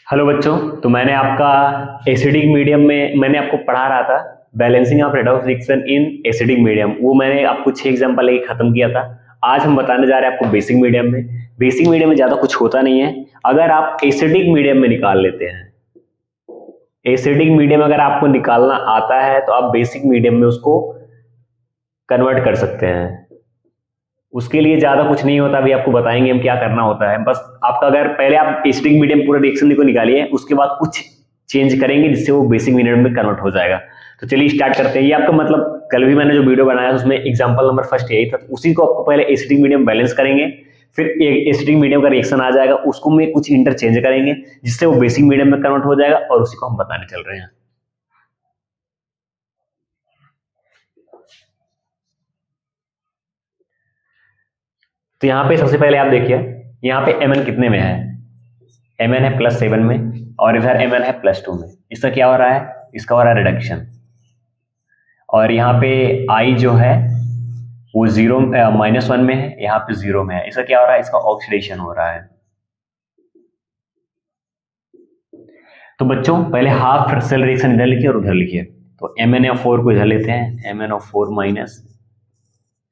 Hello बच्चों। तो मैंने आपका एसिडिक मीडियम में मैंने आपको पढ़ा रहा था balancing of redox reaction in acidic medium. वो मैंने आपको 6 एग्जांपल लेके खत्म किया था। आज हम बताने जा रहे हैं आपको बेसिक मीडियम में। बेसिक मीडियम में ज्यादा कुछ होता नहीं है। अगर आप एसिडिक मीडियम में निकाल लेते हैं, एसिडिक मीडियम अगर आपको निकालना आता है तो आप बेसिक मीडियम में उसको कन्वर्ट कर सकते हैं। उसके लिए ज्यादा कुछ नहीं होता, अभी आपको बताएंगे हम क्या करना होता है। बस आपका अगर पहले आप एसिडिक मीडियम पूरा रिएक्शन को निकालिए, उसके बाद कुछ चेंज करेंगे जिससे वो बेसिक मीडियम में कन्वर्ट हो जाएगा। तो चलिए स्टार्ट करते हैं। ये आपका मतलब कल भी मैंने जो वीडियो बनाया उसमें एग्जांपल नंबर फर्स्ट यही था। उसी को आपको पहले एसिडिक मीडियम बैलेंस करेंगे, फिर एसिडिक मीडियम का रिएक्शन आ जाएगा, उसको में कुछ इंटरचेंज करेंगे जिससे वो बेसिक मीडियम में कन्वर्ट हो जाएगा, और उसी को हम बताने चल रहे हैं। तो यहाँ पे सबसे पहले आप देखिए, यहाँ पे mn कितने में है? mn है +7 में, और इधर mn है +2 में। इसका क्या हो रहा है? इसका हो रहा है रिडक्शन। और यहाँ पे I जो है वो -1 में है, यहाँ पे 0 में है। इसका क्या हो रहा है? इसका ऑक्सीडेशन हो रहा है। तो बच्चों पहले हाफ सेल रिएक्शन इधर लिखिए और उधर लिखिए। तो MnO4 को इधर लेते हैं, MnO4-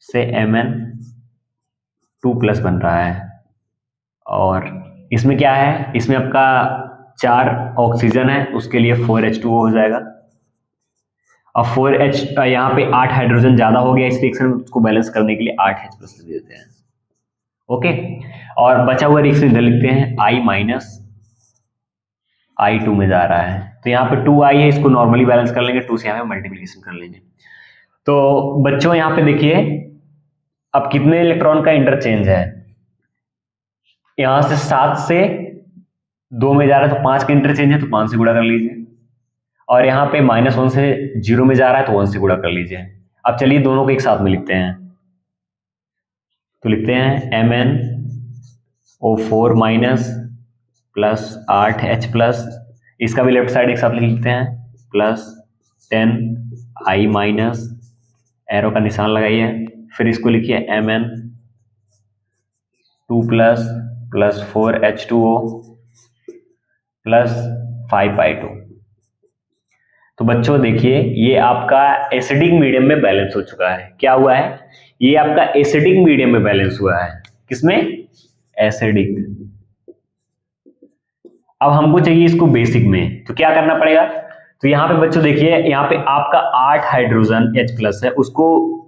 से Mn2+ बन रहा है। और इसमें क्या है? इसमें आपका 4 ऑक्सीजन है, उसके लिए 4H2O हो जाएगा। अब 4H यहाँ पे 8 हाइड्रोजन ज्यादा हो गया इस रिएक्शन में, उसको बैलेंस करने के लिए 8H+ दे देते हैं। ओके, और बचा हुआ रिएक्शन इधर लिखते हैं, I- I2 में जा रहा है। तो यहाँ पे 2I है, इसको नॉर्मली बैलेंस कर लेंगे, 2 से यहाँ पे मल्टीप्लीकेशन कर लेंगे। तो बच्चों यहाँ पे देखिए, अब कितने इलेक्ट्रॉन का इंटरचेंज है? यहां से 7 से 2 में जा रहा है तो 5 का इंटरचेंज है, तो 5 से गुणा कर लीजिए। और यहाँ पे -1 से 0 में जा रहा है तो 1 से गुणा कर लीजिए। अब चलिए दोनों को एक साथ में लिखते हैं। तो लिखते हैं MnO4- + 8H+, इसका भी लेफ्ट साइड एक साथ लिख लेते हैं, +10I-, एरो का निशान लगाइए। फिर इसको लिखिए Mn2+ + 4H2O + 5I2। तो बच्चों देखिए, ये आपका एसिडिक मीडियम में बैलेंस हो चुका है। क्या हुआ है? ये आपका एसिडिक मीडियम में बैलेंस हुआ है। किसमें? एसिडिक। अब हमको चाहिए इसको बेसिक में, तो क्या करना पड़ेगा? तो यहाँ पे बच्चों देखिए, यहाँ पे आपका 8 हाइड्रोजन H+ है, उसको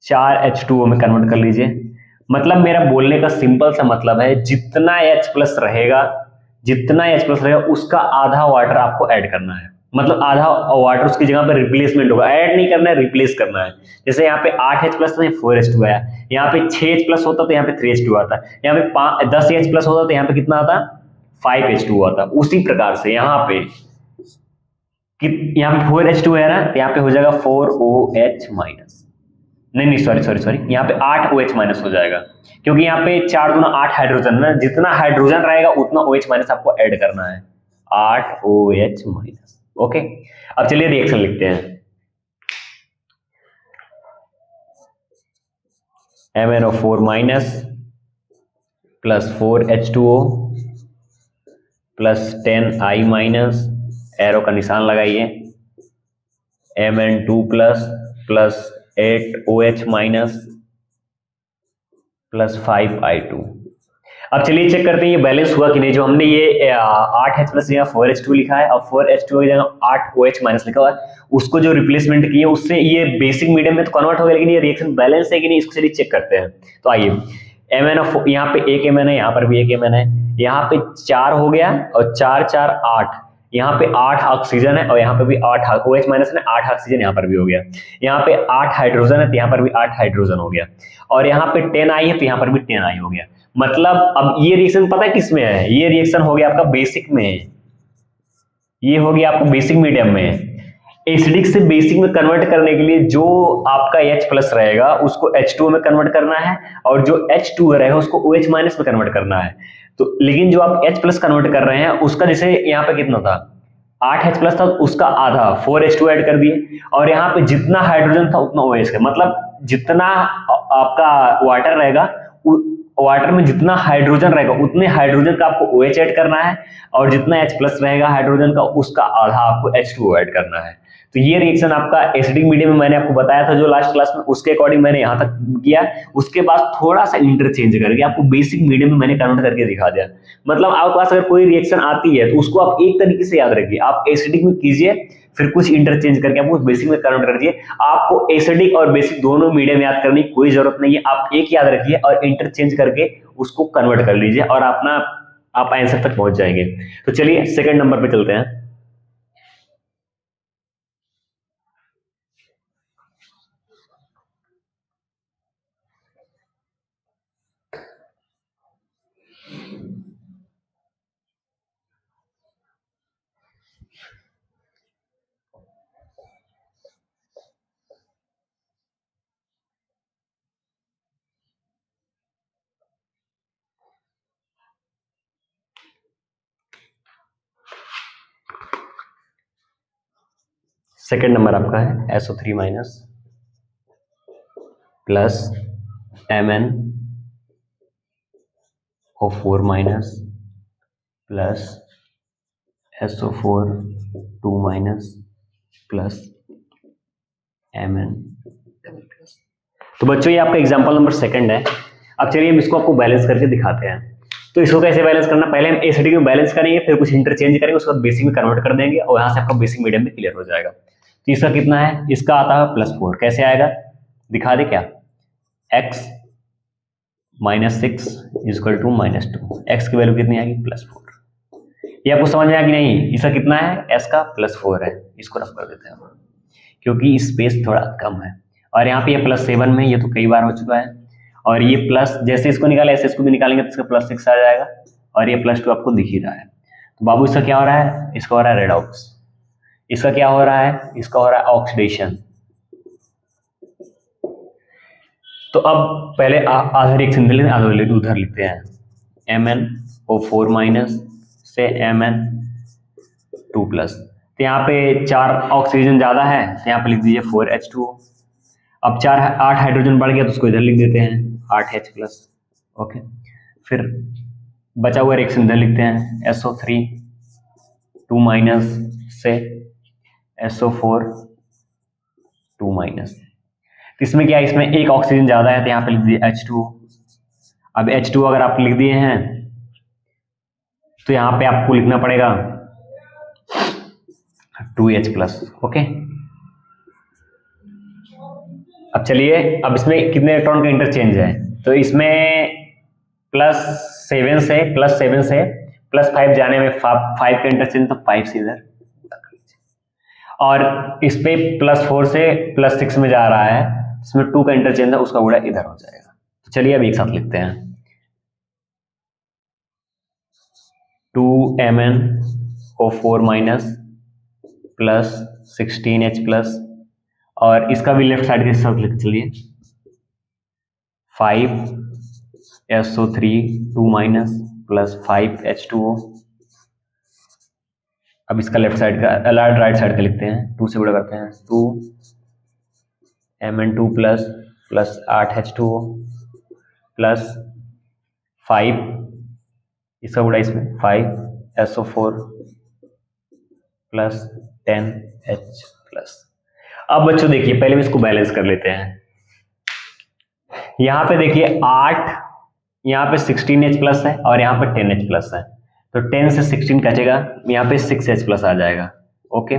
4H2O में कन्वर्ट कर लीजिए। मतलब मेरा बोलने का सिंपल सा मतलब है, जितना H+ रहेगा, उसका आधा वाटर आपको ऐड करना है। मतलब आधा वाटर उसकी जगह पर रिप्लेसमेंट होगा, ऐड नहीं करना है, रिप्लेस करना है। जैसे यहाँ पे 8H+ था, 4H2 आया। यहाँ पे 6H+ होता तो यहाँ पे 3H2 आता। यहाँ पे 10H+ होता तो यहाँ पे कितना आता? 5H2 आता। उसी प्रकार से यहाँ पे यहाँ पे 4H2 है ना, तो यहाँ पे हो जाएगा 4OH-। नहीं, सॉरी, यहाँ पे 8OH- हो जाएगा, क्योंकि यहाँ पे 4 दूना 8 हाइड्रोजन ना, जितना हाइड्रोजन रहेगा उतना OH- आपको ऐड करना है, 8OH-। ओके, अब चलिए रिएक्शन लिखते हैं। MnO4- + 4H2O + 10I-, एरो का निशान लगाइए। Mn2+ + 8OH- + 5I2। अब चलिए चेक करते हैं ये बैलेंस हुआ कि नहीं। जो हमने ये 8H+ या 4H2 लिखा है और 4H2 की जगह 8OH- लिखा हुआ है, उसको जो रिप्लेसमेंट किए उससे ये बेसिक मीडियम में तो कन्वर्ट हो गया, लेकिन ये रिएक्शन बैलेंस है कि नहीं, इसको चलिए चेक करते हैं। तो आइए, MnO4, यहाँ पे 1 Mn है, यहाँ पर भी 1 Mn है, यहाँ पे 4 हो गया, और 4 4 8, यहाँ पे 8 ऑक्सीजन है, और यहाँ पे भी 8 OH- है, 8 ऑक्सीजन यहाँ पर भी हो गया। यहाँ पे 8 हाइड्रोजन है तो यहाँ पर भी 8 हाइड्रोजन हो गया, और यहाँ पे 10I है तो यहाँ पर भी 10I हो गया। मतलब अब ये रिएक्शन पता है किसमें है? ये रिएक्शन हो गया आपका बेसिक में, ये हो गया आपको बेसिक मीडियम में। एसिडिक से बेसिक में कन्वर्ट करने के लिए जो आपका H+ रहेगा उसको H2O में कन्वर्ट करना है, और जो H2 रहेगा उसको OH- में कन्वर्ट करना है। तो लेकिन जो आप H+ कन्वर्ट कर रहे हैं उसका, जैसे यहाँ पे कितना था, 8H+ था, उसका आधा 4H2 ऐड कर दिए, और यहाँ पे जितना हाइड्रोजन था उतना OH है। मतलब जितना आपका वाटर रहेगा वाटर में जितना हाइड्रोजन रहेगा उतने हाइड्रोजन का आपको OH ऐड करना है, और जितना H प्लस रहेगा हाइड्रोजन का उसका आधा आपको H2O ऐड करना है। तो ये रिएक्शन आपका एसिडिक मीडियम में मैंने आपको बताया था जो लास्ट क्लास में, उसके अकॉर्डिंग मैंने यहाँ तक किया। उसके बाद थोड़ा सा इंटरचेंज करके आपको बेसिक मीडियम में मैंने कन्वर्ट करके दिखा दिया। मतलब आपके पास अगर कोई रिएक्शन आती है तो उसको आप एक तरीके से याद रखिए, आप एसिडिक में कीजिए फिर कुछ इंटरचेंज करके आपको बेसिक में कन्वर्ट कर दिए। आपको एसिडिक और बेसिक दोनों मीडियम याद करने की कोई जरूरत नहीं है, आप एक याद रखिए और इंटरचेंज करके उसको कन्वर्ट कर लीजिए और आप आंसर तक पहुंच जाएंगे। तो चलिए सेकंड नंबर पे चलते हैं। सेकेंड नंबर आपका है SO3 minus plus MnO4 minus plus SO4 2 minus plus Mn। तो बच्चों ये आपका एग्जांपल नंबर सेकंड है। अब चलिए हम इसको आपको बैलेंस करके दिखाते हैं। तो इसको कैसे बैलेंस करना, पहले हम एसिडिक में बैलेंस करेंगे, फिर कुछ इंटरचेंज करेंगे, उसके बाद बेसिक में कन्वर्ट कर देंगे और यहाँ से आपका बेसिक मीडियम में क्लियर हो जाएगा। तो इसका कितना है, इसका आता है +4। कैसे आएगा दिखा दे क्या, x -6 इक्वल टू -2, x की वैल्यू कितनी आएगी +4। ये आपको समझ में आया कि नहीं, इसका कितना है, s का +4 है, इसको रफ कर देते हैं क्योंकि स्पेस थोड़ा कम है। और यहाँ पे ये +7 में, ये तो कई बार हो चुका है, और ये प्लस जैसे इसको निकाला ऐसे इसको भी निकालेंगे तो इसका +6 आ जाएगा, और ये +2 आपको दिख ही रहा है। तो बाबू इसका क्या हो रहा है, इसका हो रहा है रेडॉक्स, इसका क्या हो रहा है, इसका हो रहा है ऑक्सीडेशन। तो अब पहले आधा रिएक्शन लिखते हैं, आधा उधर लिखते हैं, MnO4 माइनस से Mn2 प्लस। तो यहाँ पे 4 ऑक्सीजन ज्यादा है तो यहाँ पे लिख दीजिए 4H2O। अब 8 हाइड्रोजन बढ़ गया तो उसको इधर लिख देते हैं 8H प्लस। ओके, फिर बचा हुआ रिएक्शन इधर लिखते हैं SO3 2 माइनस से SO4 2 माइनस। इसमें क्या है, इसमें एक ऑक्सीजन ज्यादा है तो यहाँ पे लिख दिए H2O। अब H2O अगर आप लिख दिए हैं तो यहाँ पे आपको लिखना पड़ेगा 2H प्लस। ओके, अब चलिए, अब इसमें कितने इलेक्ट्रॉन का इंटरचेंज है, तो इसमें +7 से +5 जाने में 5 का इंटरचेंज, तो 5 से इधर, और इस पे +4 से +6 में जा रहा है, इसमें 2 का इंटरचेंज है, उसका उड़ा इधर हो जाएगा। तो चलिए अब एक साथ लिखते हैं 2MnO4 minus plus 16H plus, और इसका भी लेफ्ट साइड के साथ लिख चलिए 5SO3 2 माइनस प्लस 5H2O। अब इसका लेफ्ट साइड का राइट साइड का लिखते हैं, 2 से बड़ा करते हैं, 2Mn2 plus plus 8H2O plus 5, इसका बड़ा इसमें 5SO4 प्लस 10H प्लस। अब बच्चों देखिए, पहले हम इसको बैलेंस कर लेते हैं। यहाँ पे देखिए 8, यहाँ पे 16H प्लस है और यहाँ पे 10H प्लस है, तो 10 से 16 कटेगा, यहाँ पे 6H प्लस आ जाएगा। ओके,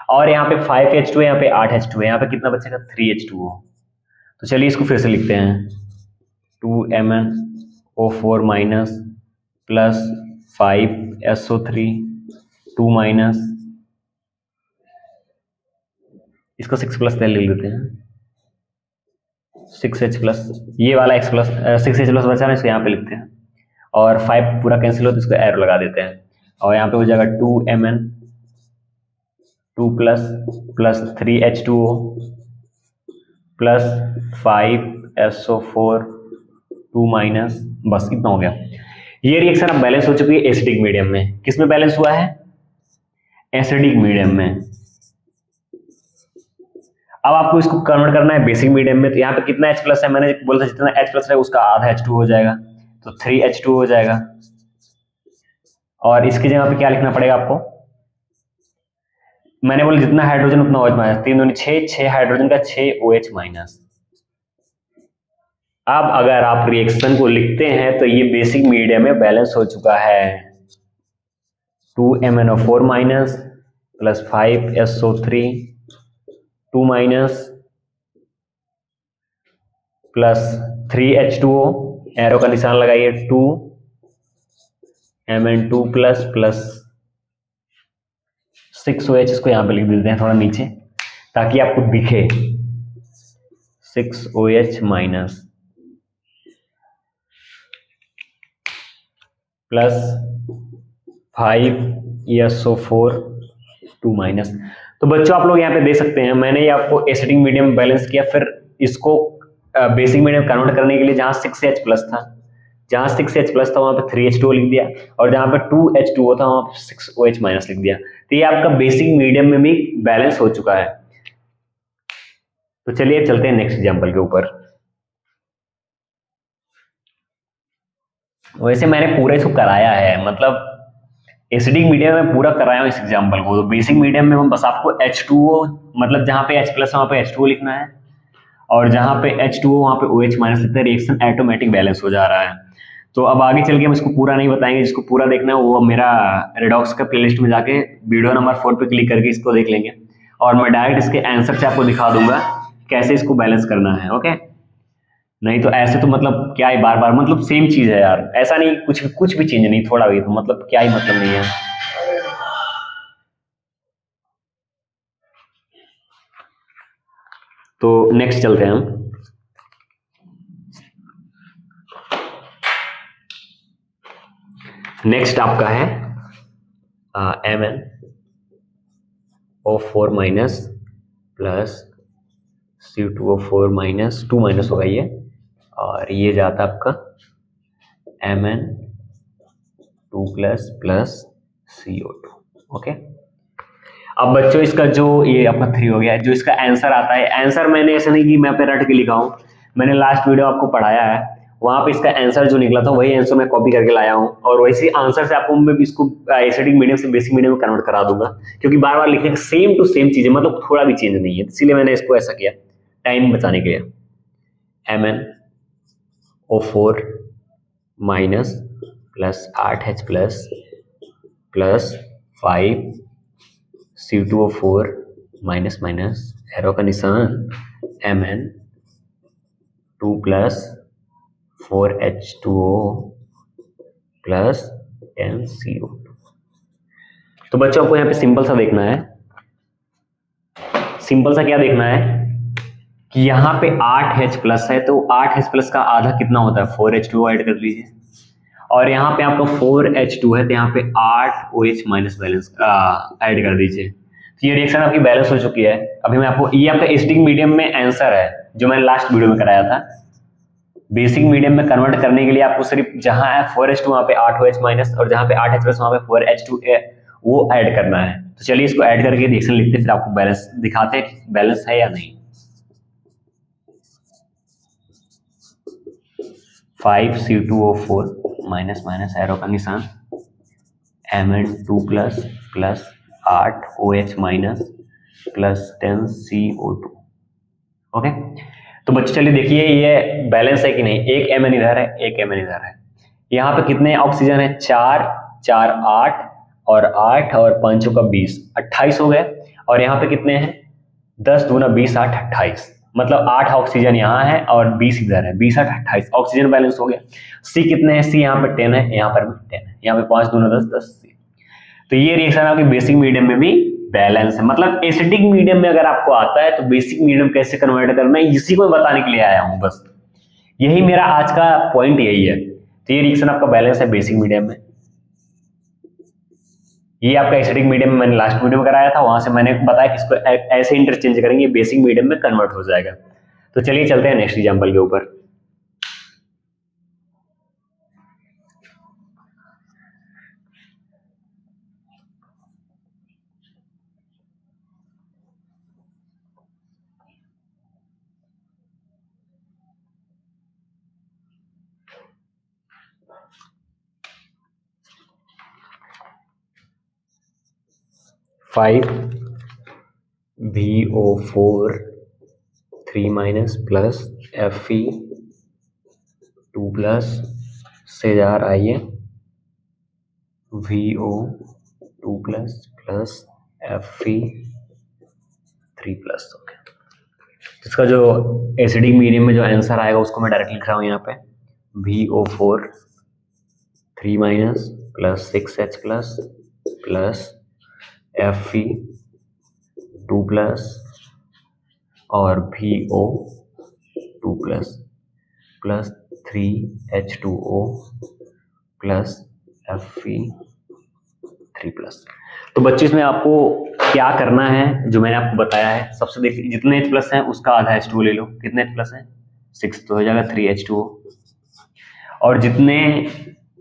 और यहाँ पे 5H2 है, यहाँ पे 8H2 है, यहाँ पे कितना बचेगा 3H2O। तो चलिए इसको फिर से लिखते हैं 2MnO4 minus plus 5SO3 2 minus, इसको 6 प्लस लिख लेते हैं, 6H प्लस, ये वाला X प्लस 6H प्लस बचा है, इसको यहाँ पे लिखते हैं, और 5 पूरा कैंसिल हो तो इसको एरो लगा देते हैं, और यहाँ पे हो जाएगा 2Mn2 plus plus 3H2O plus 5SO4 2 minus, बस इतना हो गया। ये रिएक्शन अब बैलेंस हो चुकी है एसिडिक मीडियम में। किस में बैलेंस हुआ है, एसिडिक मीडियम में। अब आपको इसको कन्वर्ट करना है बेसिक मीडियम में, तो यहाँ पे कितना H प्लस है, मैंने बोला था जितना H प्लस है उसका आधा H2 हो जाएगा, तो 3H2 हो जाएगा। और इसकी जगह पे क्या लिखना पड़ेगा आपको, मैंने बोला जितना हाइड्रोजन उतना OH माइनस, 3 दूनी 6, 6 हाइड्रोजन का 6 OH माइनस। अब अगर आप रिएक्शन को लिखते हैं तो ये बेसिक मीडियम में बैलेंस हो चुका है। 2MnO4 minus plus 5SO3 2 minus plus 3H2O, arrow का निशान लगाइए, 2Mn2 प्लस प्लस 6OH, इसको यहां पे लिख देते हैं थोड़ा नीचे ताकि आपको दिखे, 6OH minus plus 5SO4 2 minus. तो बच्चों आप लोग यहाँ पे दे सकते हैं, मैंने ये आपको एसिडिक मीडियम बैलेंस किया, फिर इसको बेसिक मीडियम कन्वर्ट करने के लिए जहां 6H प्लस था, जहां 6H प्लस था वहां पे 3H2O लिख दिया, और जहां पे 2H2O था वहां पे 6OH माइनस लिख दिया। तो ये आपका बेसिक मीडियम में भी बैलेंस हो चुका है। तो चलिए चलते हैं नेक्स्ट एग्जाम्पल के ऊपर। वैसे मैंने पूरा इसको कराया है, मतलब एसिडिक मीडियम में पूरा कराया हूं इस एग्जाम्पल को। तो बेसिक मीडियम में हम बस आपको H2O, मतलब जहां पे H प्लस वहां पे H2O लिखना है, और जहां पे H2O वहां पे OH माइनस लिखना है, रिएक्शन ऑटोमेटिक बैलेंस हो जा रहा है। तो अब आगे चल के हम इसको पूरा नहीं बताएंगे, जिसको पूरा देखना है वो मेरा रेडॉक्स का प्लेलिस्ट में जाके वीडियो नंबर 4 पे क्लिक करके इसको देख लेंगे, और मैं डायरेक्ट इसके आंसर से आपको दिखा दूंगा कैसे इसको बैलेंस करना है। ओके, नहीं तो ऐसे तो मतलब क्या ही बार बार, मतलब सेम चीज है यार, ऐसा नहीं कुछ भी चेंज नहीं, थोड़ा भी, तो मतलब क्या ही मतलब नहीं है। तो नेक्स्ट चलते हैं हम। नेक्स्ट आपका है MnO4 minus plus C2O4 minus 2 minus होगा ये, और ये जाता आपका Mn2 plus plus CO2। Okay, अब बच्चों इसका जो ये आपका 3 हो गया, जो इसका आंसर आता है, आंसर मैंने ऐसा नहीं कि मैं पे रट के लिखा हूं, मैंने लास्ट वीडियो आपको पढ़ाया है, वहां पे इसका आंसर जो निकला था वही आंसर मैं कॉपी करके लाया हूं, और वैसे आंसर से आपको मैं इसको एसिडिक मीडियम से बेसिक मीडियम में कन्वर्ट करा दूंगा, क्योंकि बार बार लिखने सेम टू सेम चीजें, मतलब थोड़ा भी चेंज नहीं है, इसीलिए मैंने इसको ऐसा किया टाइम बचाने के लिए। MnO4 minus plus 8H plus plus 5C2O4 minus minus, arrow का निशान, Mn2 plus 4H2O plus 10CO2। तो बच्चों आपको यहाँ पे सिंपल सा देखना है, सिंपल सा क्या देखना है कि यहाँ पे 8H प्लस है, तो 8H प्लस का आधा कितना होता है, 4H2O ऐड कर लीजिए, और यहाँ पे आपका 4H2 है, तो यहाँ पे 8OH माइनस बैलेंस ऐड कर दीजिए। तो ये रिएक्शन आपकी बैलेंस हो चुकी है। अभी मैं आपको, ये आपका एसिडिक मीडियम में आंसर है जो मैंने लास्ट वीडियो में कराया था। बेसिक मीडियम में कन्वर्ट करने के लिए आपको सिर्फ जहां है 4H2 वहां पे 8OH माइनस, और जहां पे 8H प्लस वहां पे 4H2 वो ऐड करना है। तो चलिए इसको ऐड करके रिएक्शन लिखते, फिर आपको बैलेंस दिखाते हैं बैलेंस है या नहीं। 5C2O4 माइनस माइनस, एरो का निशान, Mn2 plus plus 8OH minus plus 10CO2। Okay, तो बच्चे चलिए देखिए ये बैलेंस है कि नहीं, एक Mn इधर है, एक Mn इधर है। यहाँ पे कितने ऑक्सीजन है, 4 4 8 और 8 और 5 का 20, 28 हो गए, और यहाँ पे कितने हैं, 10 दूना 20 8 28, मतलब 8 ऑक्सीजन यहाँ है और 20 इधर है, 20 8 28 ऑक्सीजन बैलेंस हो गया। सी कितने हैं, सी यहाँ पे 10 है, यहाँ पर भी 10 है, यहाँ पे 5 दूना 10 10 सी। तो ये रिएक्शन आपकी बेसिक मीडियम में भी बैलेंस है, मतलब एसिडिक मीडियम में अगर आपको आता है तो बेसिक मीडियम कैसे कन्वर्ट करना है, इसी को बताने के लिए आया हूं, बस यही मेरा आज का पॉइंट यही है। तो ये रिएक्शन आपका बैलेंस है बेसिक मीडियम में। ये आपका एसिडिक मीडियम में मैंने लास्ट वीडियो में कराया था, वहां से मैंने बताया कि इसको ऐसे इंटरचेंज करेंगे, बेसिक मीडियम में कन्वर्ट हो जाएगा। तो चलिए चलते हैं नेक्स्ट एग्जाम्पल के ऊपर। 5 VO4 3 minus plus Fe2 plus से जार आइए VO2 plus Fe3 plus. Okay, इसका जो एसिडिक मीडियम में जो आंसर आएगा उसको मैं डायरेक्ट लिख रहा हूँ यहाँ पे VO4 3 minus plus 6H plus Fe2 plus और VO2 plus 3H2O plus Fe3 plus. तो बच्चे इसमें आपको क्या करना है जो मैंने आपको बताया है, सबसे देखिए जितने H प्लस हैं उसका आधा H2O ले लो। कितने H प्लस हैं? 6, तो हो जाएगा 3H2O। और जितने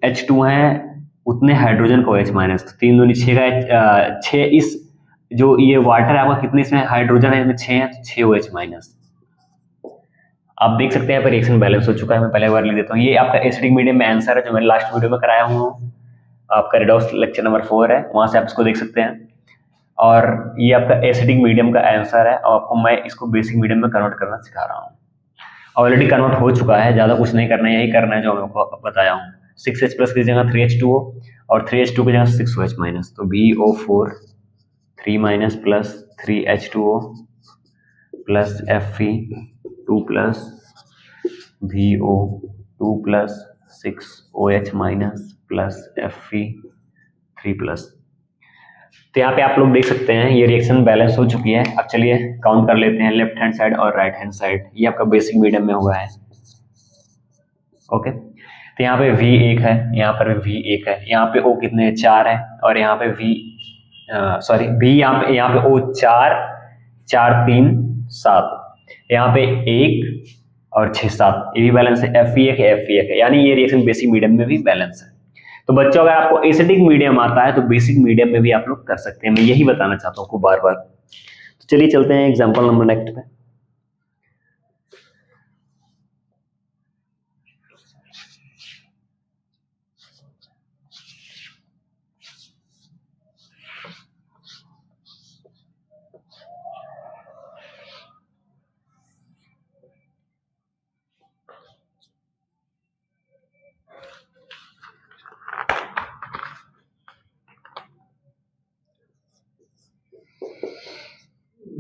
H2 हैं उतने हाइड्रोजन को H माइनस, तो 3 दूनी 6 का 6, इस जो ये वाटर है आपका कितने इसमें हाइड्रोजन है, इसमें 6 है तो 6 OH माइनस। आप देख सकते हैं यहाँ पर रिएक्शन बैलेंस हो चुका है। मैं पहले बार लिख देता हूँ, ये आपका एसिडिक मीडियम में आंसर है जो मैंने लास्ट वीडियो में कराया हूँ, आपका रेडॉक्स लेक्चर नंबर 4 है, वहां से आप इसको देख सकते हैं। और ये आपका एसिडिक मीडियम का आंसर है और आपको मैं इसको बेसिक मीडियम में कन्वर्ट करना सिखा रहा हूँ। ऑलरेडी कन्वर्ट हो चुका है, ज़्यादा कुछ नहीं करना है, यही करना है जो मैं आपको बताया हूँ। 6H प्लस की जगह 3H2O और 3H2 की जगह 6OH माइनस, तो VO4 3 minus plus 3H2O plus Fe2 plus VO2 plus 6OH minus plus Fe3 plus. तो यहाँ पे आप लोग देख सकते हैं ये रिएक्शन बैलेंस हो चुकी है। अब चलिए काउंट कर लेते हैं लेफ्ट हैंड साइड और राइट हैंड साइड। ये आपका बेसिक मीडियम में हुआ है। ओके, तो यहाँ पे V1 है, यहाँ पर भी V1 है, यहाँ पे O कितने 4 है और यहाँ पे V यहाँ पे O 4 4 3 7, यहाँ पे 1 और 6 7, ये भी बैलेंस है। Fe1 है, यानी ये रिएक्शन बेसिक मीडियम में भी बैलेंस है। तो बच्चों अगर आपको एसिडिक मीडियम आता है तो बेसिक मीडियम में भी आप लोग कर सकते हैं, मैं यही बताना चाहता हूँ आपको बार बार। तो चलिए चलते हैं एग्जांपल नंबर नेक्स्ट पे।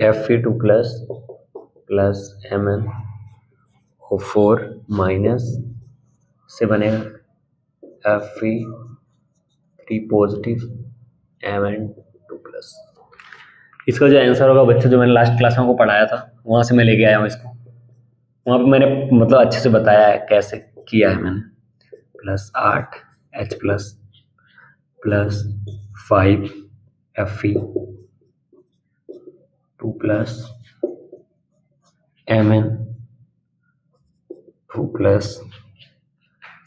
Fe2 प्लस MnO4 माइनस से बनेगा Fe3 पॉजिटिव Mn2 प्लस। इसका जो आंसर होगा बच्चे, जो मैंने लास्ट क्लास में आपको पढ़ाया था वहां से मैं लेके आया हूँ इसको, वहां पे मैंने मतलब अच्छे से बताया है कैसे किया है मैंने। Plus 8H plus 5 Fe2 plus Mn2 plus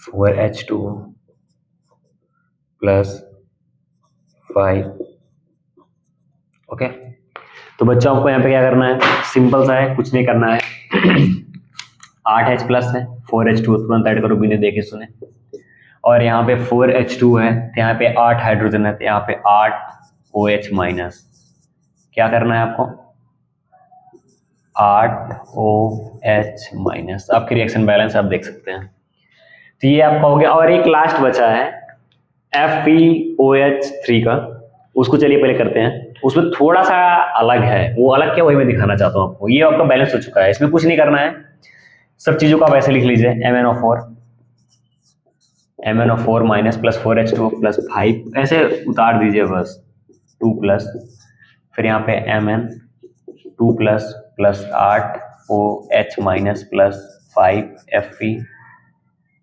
4H2 plus 5। Okay, तो बच्चों आपको यहाँ पे क्या करना है, सिंपल सा है, कुछ नहीं करना है। 8H प्लस है, 4H2 तुरंत ऐड करो बिना देखे सुने, और यहाँ पे 4H2 है तो यहाँ पे 8 हाइड्रोजन है तो यहाँ पे 8 OH माइनस। क्या करना है आपको, 8 OH माइनस। आपकी रिएक्शन बैलेंस आप देख सकते हैं। तो ये आपका हो गया, और एक लास्ट बचा है FeOH3 का, उसको चलिए पहले करते हैं। उसमें थोड़ा सा अलग है, वो अलग क्या वही मैं दिखाना चाहता हूँ आपको। ये आपका बैलेंस हो चुका है, इसमें कुछ नहीं करना है, सब चीजों का आप ऐसे लिख लीजिए। MnO4 minus plus 4H2 plus 5 ऐसे उतार दीजिए बस, 2 प्लस, फिर यहाँ पे Mn2 plus 8 OH minus plus 5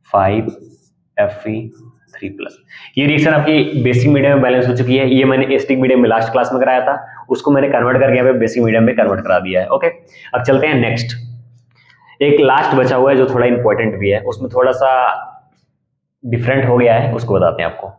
Fe3 plus. ये रिएक्शन आपकी बेसिक मीडियम में बैलेंस हो चुकी है। ये मैंने एसिडिक मीडियम में लास्ट क्लास में कराया था, उसको मैंने कन्वर्ट करके यहाँ पे बेसिक मीडियम में कन्वर्ट करा दिया है। ओके, अब चलते हैं नेक्स्ट। एक लास्ट बचा हुआ है जो थोड़ा इंपॉर्टेंट भी है, उसमें थोड़ा सा डिफरेंट हो गया है, उसको बताते हैं आपको।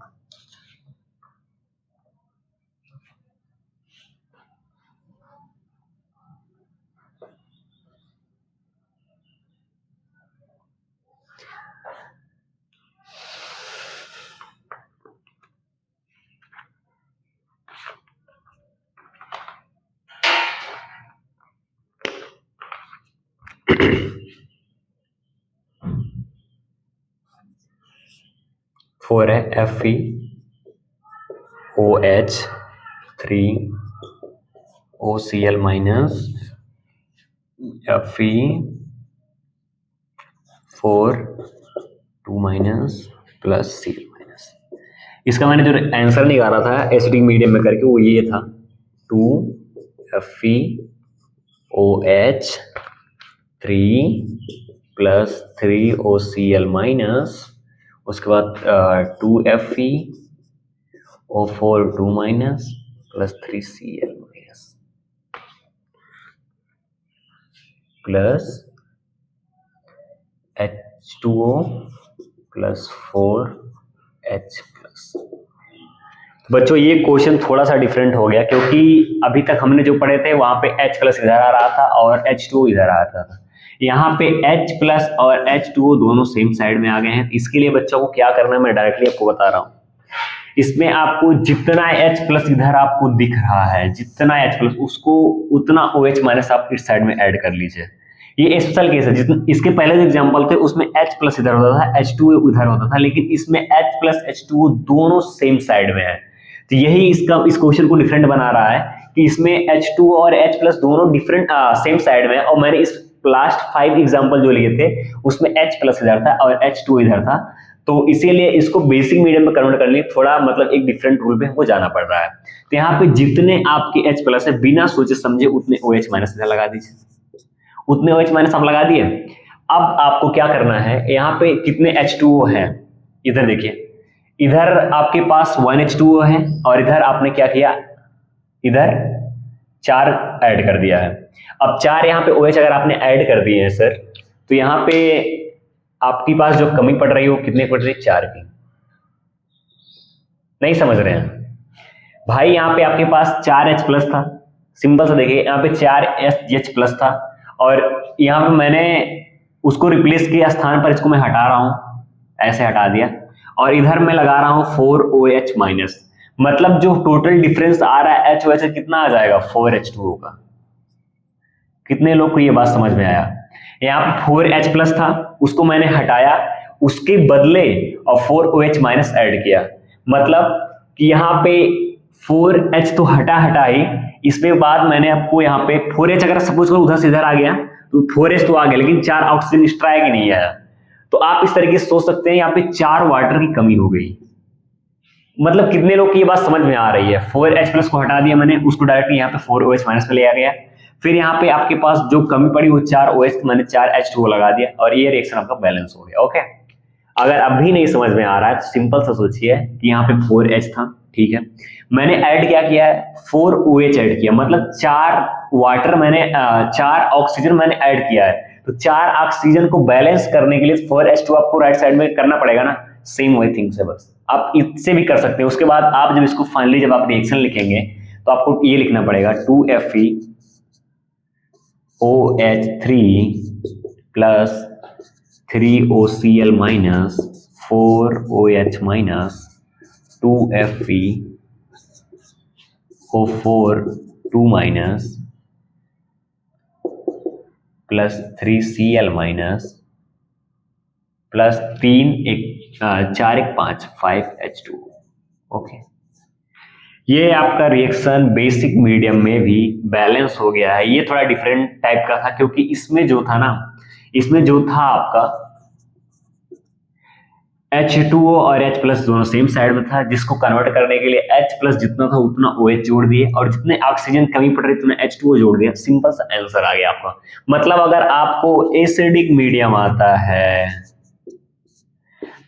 फोर है FeOH3OCl minus Fe4 2 minus plus Cl minus. इसका मैंने जो आंसर निकाला था एसिडिक मीडियम में करके वो ये था 2FeOH3 प्लस 3OCl माइनस, उसके बाद 2FeO4 2 minus plus 3Cl minus plus H2O plus 4H plus. बच्चों ये क्वेश्चन थोड़ा सा डिफरेंट हो गया क्योंकि अभी तक हमने जो पढ़े थे वहां पे H प्लस इधर आ रहा था और H2O इधर आ रहा था। यहाँ पे H प्लस और H2O दोनों सेम साइड में आ गए हैं। इसके लिए बच्चों को क्या करना है मैं डायरेक्टली आपको बता रहा हूँ। इसमें आपको जितना H प्लस इधर आपको दिख रहा है, जितना H प्लस उसको उतना OH माइनस आप इस साइड में ऐड कर लीजिए। ये स्पेशल केस है। इसके पहले जो एग्जांपल थे उसमें H प्लस इधर होता था, H2O उधर होता था, लेकिन इसमें H प्लस H2O दोनों सेम साइड में है। तो यही इस क्वेश्चन को डिफरेंट बना रहा है कि इसमें H2O और H प्लस दोनों डिफरेंट सेम साइड में है। और मैंने इस लास्ट 5 एग्जाम्पल जो लिए थे उसमें H प्लस इधर था और H2O इधर था, तो इसीलिए इसको बेसिक मीडियम में कन्वर्ट करने के थोड़ा मतलब एक डिफरेंट रूल पे हमको जाना पड़ रहा है। तो यहाँ पे जितने आपके H प्लस है बिना सोचे समझे उतने OH माइनस इधर लगा दीजिए, उतने OH माइनस आप लगा दिए। अब आपको क्या करना है, यहाँ पे कितने H2O है इधर देखिए, इधर आपके पास 1H2O है और इधर आपने क्या किया, इधर 4 ऐड कर दिया है। अब 4 यहाँ पे OH अगर आपने ऐड कर दिए हैं सर, तो यहाँ पे आपके पास जो कमी पड़ रही है वो कितने पड़ रही है, 4 की। नहीं समझ रहे हैं भाई, यहाँ पे आपके पास 4H प्लस था, सिंपल सा देखिए यहाँ पे 4H प्लस था और यहाँ पे मैंने उसको रिप्लेस किया, स्थान पर इसको मैं हटा रहा हूं, ऐसे हटा दिया और इधर मैं लगा रहा हूं 4OH माइनस। मतलब जो टोटल डिफरेंस आ रहा है HOH कितना आ जाएगा, 4H2O का। कितने लोग को ये बात समझ में आया? यहाँ पे 4H प्लस था, उसको मैंने हटाया, उसके बदले और 4OH माइनस ऐड किया। मतलब कि यहाँ पे 4H तो हटा ही, इसमें बाद मैंने आपको यहाँ पे 4H अगर सपोज करो उधर से इधर आ गया तो 4H तो आ गया, लेकिन 4 ऑक्सीजन एक्स्ट्रा है कि नहीं आया। तो आप इस तरीके से सोच सकते हैं यहाँ पे 4 वाटर की कमी हो गई। मतलब कितने लोग की ये बात समझ में आ रही है? 4H प्लस को हटा दिया मैंने, उसको डायरेक्टली यहाँ पे 4OH माइनस पे ले आ गया। फिर यहाँ पे आपके पास जो कमी पड़ी वो 4OH, मैंने 4H2O लगा दिया और ये रिएक्शन आपका बैलेंस हो गया। ओके, अगर अभी नहीं समझ में आ रहा है तो सिंपल सा सोचिए कि यहाँ पे 4H था, ठीक है, मैंने ऐड क्या किया है, 4OH ऐड किया, मतलब 4 वाटर मैंने 4 ऑक्सीजन मैंने ऐड किया है। तो 4 ऑक्सीजन को बैलेंस करने के लिए 4H2 आपको राइट साइड में करना पड़ेगा ना, सेम वही थिंग्स है, बस आप इससे भी कर सकते हैं। उसके बाद आप जब इसको फाइनली जब आप रिएक्शन लिखेंगे तो आपको ये लिखना पड़ेगा 2FeOH3 plus 3OCl minus 4OH minus 2FeO4 2 minus plus 3Cl minus plus 4 1 5 5H2। Okay, ये आपका रिएक्शन बेसिक मीडियम में भी बैलेंस हो गया है। ये थोड़ा डिफरेंट टाइप का था क्योंकि इसमें जो था ना, इसमें जो था आपका H2O और H प्लस दोनों सेम साइड में था, जिसको कन्वर्ट करने के लिए H प्लस जितना था उतना OH जोड़ दिए और जितने ऑक्सीजन कमी पड़ रही थी उतना H2O जोड़ दिया। सिंपल सा आंसर आ गया आपका। मतलब अगर आपको एसिडिक मीडियम आता है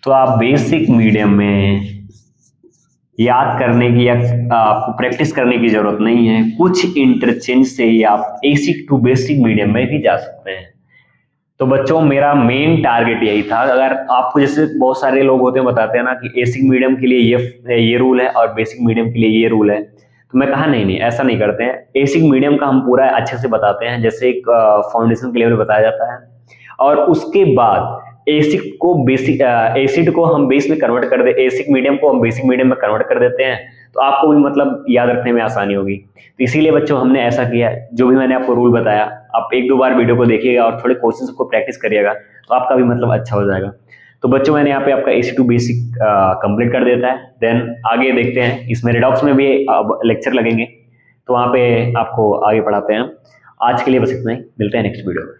तो आप बेसिक मीडियम में याद करने की या आपको प्रैक्टिस करने की जरूरत नहीं है, कुछ इंटरचेंज से ही आप एसिड टू बेसिक मीडियम में भी जा सकते हैं। तो बच्चों मेरा मेन टारगेट यही था। अगर आपको जैसे बहुत सारे लोग होते हैं बताते हैं ना कि एसिड मीडियम के लिए ये रूल है और बेसिक मीडियम के लिए ये रूल है, तो मैं कहा नहीं ऐसा नहीं करते हैं। एसिड मीडियम का हम पूरा अच्छे से बताते हैं, जैसे एक फाउंडेशन के लेवल बताया जाता है, और उसके बाद एसिड को हम बेस में कन्वर्ट कर दे, एसिड मीडियम को हम बेसिक मीडियम में कन्वर्ट कर देते हैं। तो आपको भी मतलब याद रखने में आसानी होगी। तो इसीलिए बच्चों हमने ऐसा किया है, जो भी मैंने आपको रूल बताया आप 1-2 बार वीडियो को देखिएगा और थोड़े क्वेश्चंस को प्रैक्टिस करिएगा, तो आपका भी मतलब अच्छा हो जाएगा। तो बच्चों मैंने यहाँ पे आपका AC2 बेसिक कंप्लीट कर देता है। देन आगे देखते हैं, इसमें रिडॉक्स में भी लेक्चर लगेंगे, तो वहाँ पे आपको आगे पढ़ाते हैं। आज के लिए बस इतना ही, मिलते हैं नेक्स्ट वीडियो में।